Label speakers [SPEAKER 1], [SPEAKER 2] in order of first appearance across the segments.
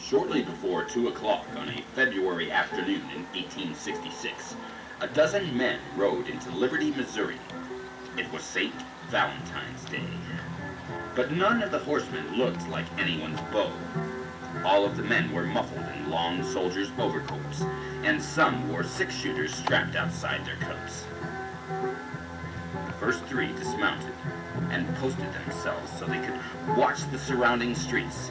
[SPEAKER 1] Shortly before 2 o'clock on a February afternoon in 1866, a dozen men rode into Liberty, Missouri. It was St. Valentine's Day. But none of the horsemen looked like anyone's beau. All of the men were muffled in long soldiers' overcoats, and some wore six-shooters strapped outside their coats. The first three dismounted and posted themselves so they could watch the surrounding streets.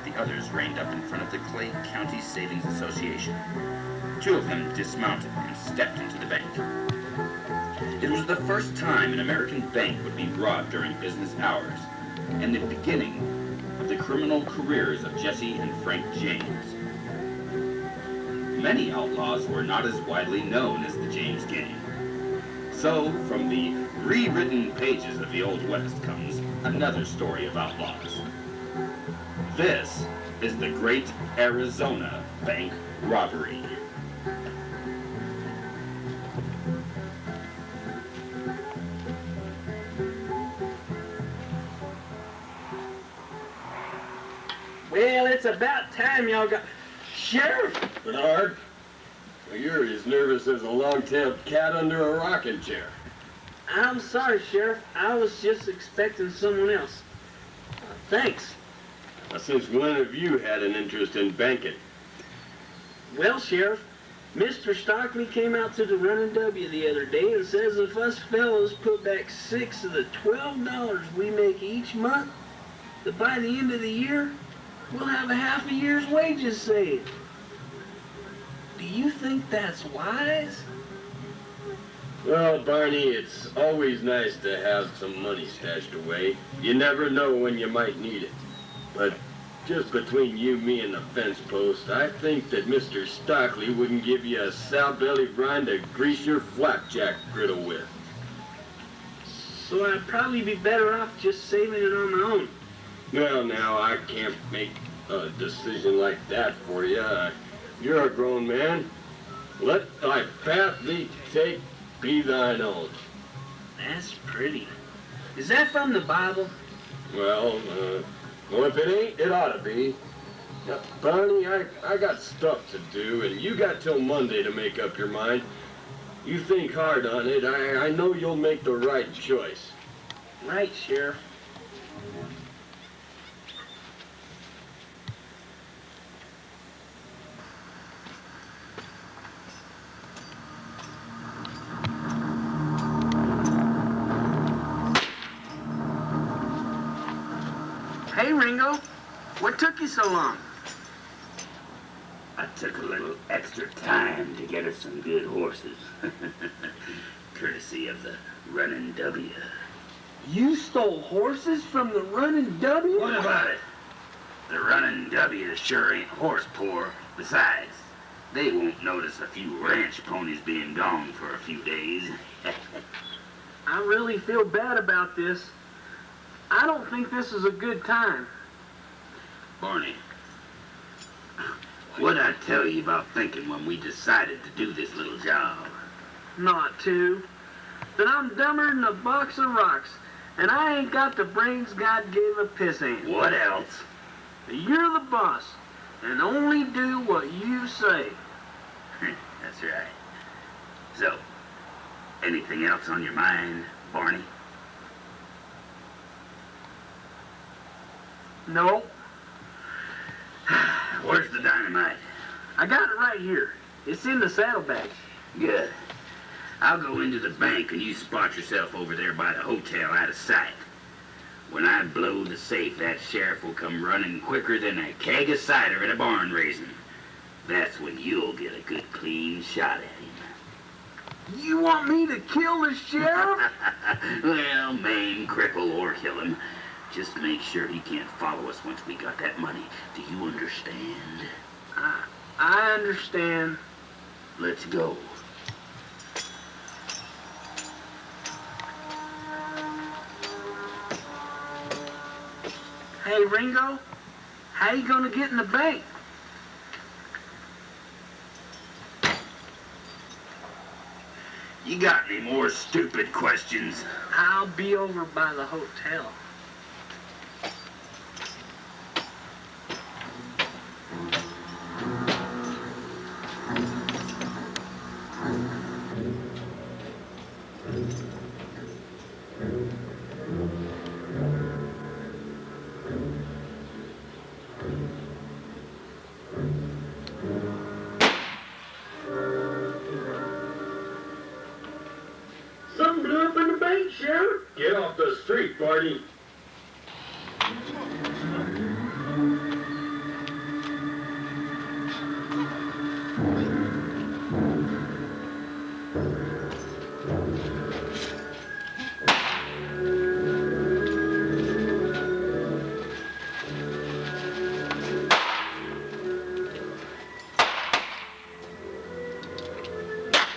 [SPEAKER 1] The others reined up in front of the Clay County Savings Association. Two of them dismounted and stepped into the bank. It was the first time an American bank would be robbed during business hours, and the beginning of the criminal careers of Jesse and Frank James. Many outlaws were not as widely known as the James gang. So, from the rewritten pages of the Old West comes another story of outlaws. This is the Great Arizona Bank Robbery.
[SPEAKER 2] Well, it's about time y'all got... Sheriff!
[SPEAKER 3] Bernard, you're as nervous as a long-tailed cat under a rocking chair.
[SPEAKER 2] I'm sorry, Sheriff. I was just expecting someone else. Thanks.
[SPEAKER 3] Since when have you had an interest in banking?
[SPEAKER 2] Well, Sheriff, Mr. Stockley came out to the Running W the other day and says if us fellows put back 6 of the $12 we make each month, that by the end of the year, we'll have a half a year's wages saved. Do you think that's wise?
[SPEAKER 3] Well, Barney, it's always nice to have some money stashed away. You never know when you might need it. But just between you, me, and the fence post, I think that Mr. Stockley wouldn't give you a sow-belly brine to grease your flapjack griddle with.
[SPEAKER 2] So I'd probably be better off just saving it on my own.
[SPEAKER 3] Well, now, I can't make a decision like that for you. You're a grown man. Let thy path thee take be thine own.
[SPEAKER 2] That's pretty. Is that from the Bible?
[SPEAKER 3] Well, if it ain't, it ought to be. Now, Barney, I got stuff to do, and you got till Monday to make up your mind. You think hard on it. I know you'll make the right choice.
[SPEAKER 2] Right, Sheriff. Hey, Ringo. What took you so long?
[SPEAKER 4] I took a little extra time to get us some good horses. Courtesy of the Running W.
[SPEAKER 2] You stole horses from the Running W?
[SPEAKER 4] What about it? The Running W sure ain't horse poor. Besides, they won't notice a few ranch ponies being gone for a few days.
[SPEAKER 2] I really feel bad about this. I don't think this is a good time.
[SPEAKER 4] Barney, what'd I tell you about thinking when we decided to do this little job?
[SPEAKER 2] Not to. That I'm dumber than a box of rocks, and I ain't got the brains God gave a pissant.
[SPEAKER 4] What else?
[SPEAKER 2] You're the boss, and only do what you say.
[SPEAKER 4] That's right. So, anything else on your mind, Barney?
[SPEAKER 2] No.
[SPEAKER 4] Where's the dynamite?
[SPEAKER 2] I got it right here. It's in the saddlebag.
[SPEAKER 4] Good. I'll go into the bank and you spot yourself over there by the hotel out of sight. When I blow the safe, that sheriff will come running quicker than a keg of cider at a barn raising. That's when you'll get a good clean shot at him.
[SPEAKER 2] You want me to kill the sheriff?
[SPEAKER 4] Well, maim, cripple, or kill him. Just make sure he can't follow us once we got that money. Do you understand?
[SPEAKER 2] I understand.
[SPEAKER 4] Let's go.
[SPEAKER 2] Hey, Ringo, how you gonna get in the bank?
[SPEAKER 4] You got any more stupid questions?
[SPEAKER 2] I'll be over by the hotel.
[SPEAKER 3] Barney.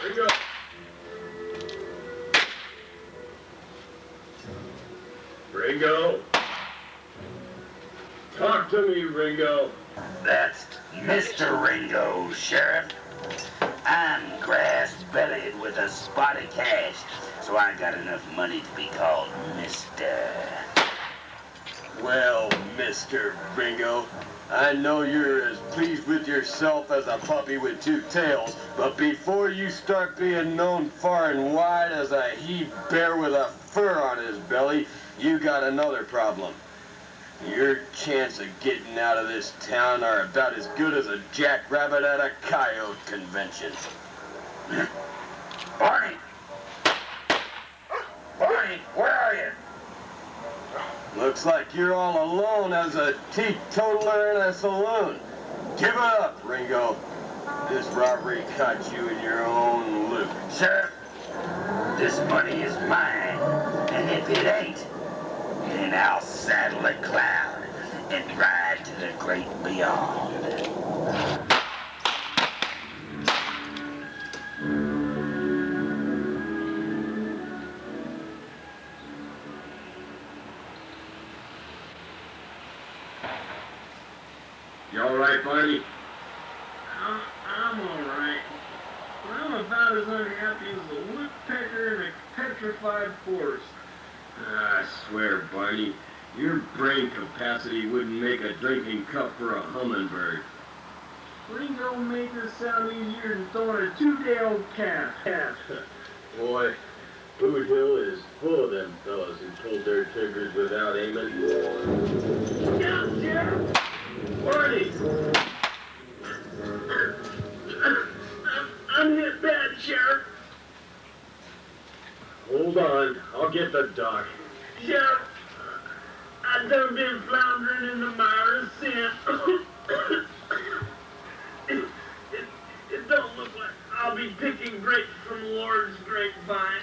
[SPEAKER 3] Ringo. Ringo. Talk to me, Ringo.
[SPEAKER 4] That's Mr. Ringo, Sheriff. I'm grass-bellied with a spot of cash, so I got enough money to be called Mr.
[SPEAKER 3] Well, Mr. Ringo, I know you're as pleased with yourself as a puppy with two tails, but before you start being known far and wide as a he-bear with a fur on his belly, you got another problem. Your chance of getting out of this town are about as good as a jackrabbit at a coyote convention.
[SPEAKER 4] Barney! Barney, where are you?
[SPEAKER 3] Looks like you're all alone as a teetotaler in a saloon. Give it up, Ringo. This robbery caught you in your own loop.
[SPEAKER 4] Sheriff, this money is mine, and if it ain't, then I'll saddle a cloud and ride to the great beyond.
[SPEAKER 3] You all right, Barney?
[SPEAKER 2] I'm all right. But I'm about as unhappy as a woodpecker in a petrified forest.
[SPEAKER 3] I swear, Barney, your brain capacity wouldn't make a drinking cup for a hummingbird.
[SPEAKER 2] Ringo made this sound easier than throwing a 2-day-old calf.
[SPEAKER 3] Boy, Boot Hill is full of them fellas who pulled their triggers without aiming.
[SPEAKER 2] Yeah, Sheriff!
[SPEAKER 3] Barney!
[SPEAKER 2] I'm hit bad, Sheriff.
[SPEAKER 3] Hold on, I'll get the doc.
[SPEAKER 2] Sheriff, I done been floundering in the mire of sin. It don't look like I'll be picking grapes from the Lord's grapevine.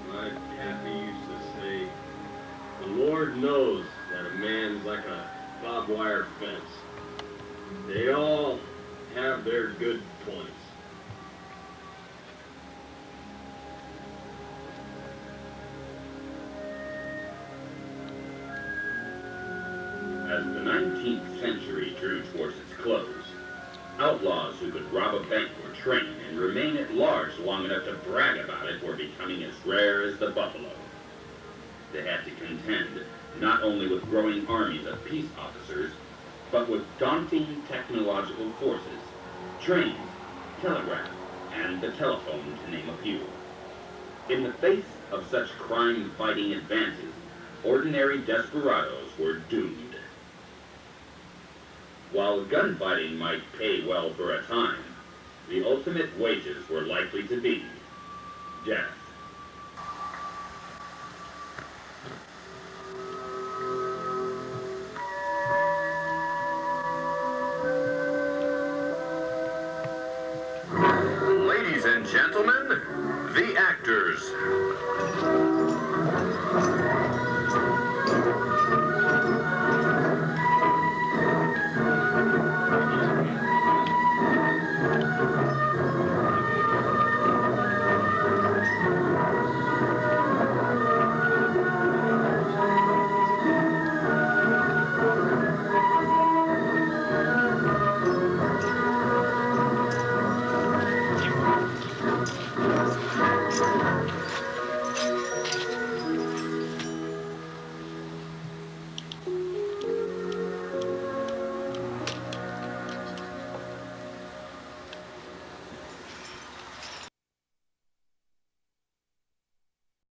[SPEAKER 3] My Kathy used to say, the Lord knows that a man's like a barbed wire fence. They all have their good points.
[SPEAKER 1] As the 19th century drew towards its close, outlaws who could rob a bank or train and remain at large long enough to brag about it were becoming as rare as the buffalo. They had to contend not only with growing armies of peace officers, but with daunting technological forces, trains, telegraph, and the telephone, to name a few. In the face of such crime-fighting advances, ordinary desperados were doomed. While gunfighting might pay well for a time, the ultimate wages were likely to be death.
[SPEAKER 5] Ladies and gentlemen,